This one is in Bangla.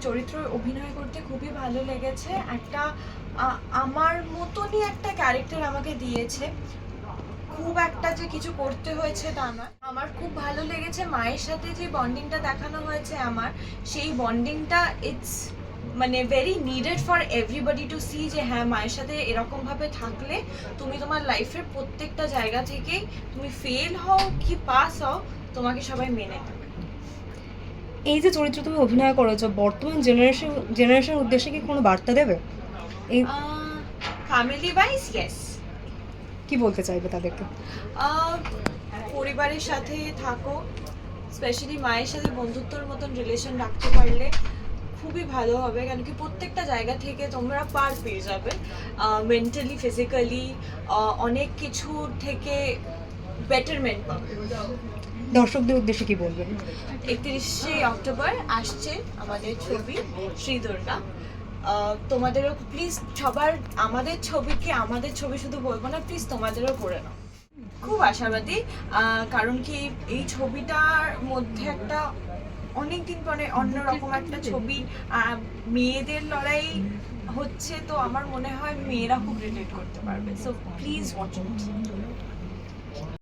চরিত্রে অভিনয় করতে খুবই ভালো লেগেছে। একটা আমার মতনই একটা ক্যারেক্টার আমাকে দিয়েছে, খুব একটা যে কিছু করতে হয়েছে তা নয়। আমার খুব ভালো লেগেছে মায়ের সাথে যে বন্ডিংটা দেখানো হয়েছে আমার, সেই বন্ডিংটা ইটস মানে very needed for everybody to see, যে হ্যাঁ মায়ের সাথে এরকমভাবে থাকলে তুমি তোমার লাইফের প্রত্যেকটা জায়গা থেকেই তুমি ফেল হও কি পাস হও, তোমাকে সবাই মেনে নেবে। এই যে চরিত্র তুমি অভিনয় করেছো, বর্তমান জেনারেশন উদ্দেশ্যে কি কোনো বার্তা দেবে? এই ফ্যামিলি ওয়াইজ ইয়েস। কি বলতে চাইবে তাদেরকে? পরিবারের সাথে থাকো, স্পেশালি মায়ের সাথে বন্ধুত্বর মতন রিলেশন রাখতে পারলে খুবই ভালো হবে, কেন কি প্রত্যেকটা জায়গা থেকে তোমরা পার পেয়ে যাবে, মেন্টালি ফিজিক্যালি অনেক কিছু থেকে বেটারমেন্ট পাবে। দর্শকদের উদ্দেশ্যে কি বলবেন? 31শে অক্টোবর আসছে আমাদের ছবি শ্রী দুর্গা। তোমাদেরও প্লিজ সবার, আমাদের ছবি শুধু বলবো না, প্লিজ তোমাদেরও করে নাও। খুব আশাবাদী, কারণ কি এই ছবিটার মধ্যে একটা অনেকদিন পরে অন্যরকম একটা ছবি, মেয়েদের লড়াই হচ্ছে, তো আমার মনে হয় মেয়েরা খুব রিলেট করতে পারবে, সো প্লিজ ওয়াচ ইট।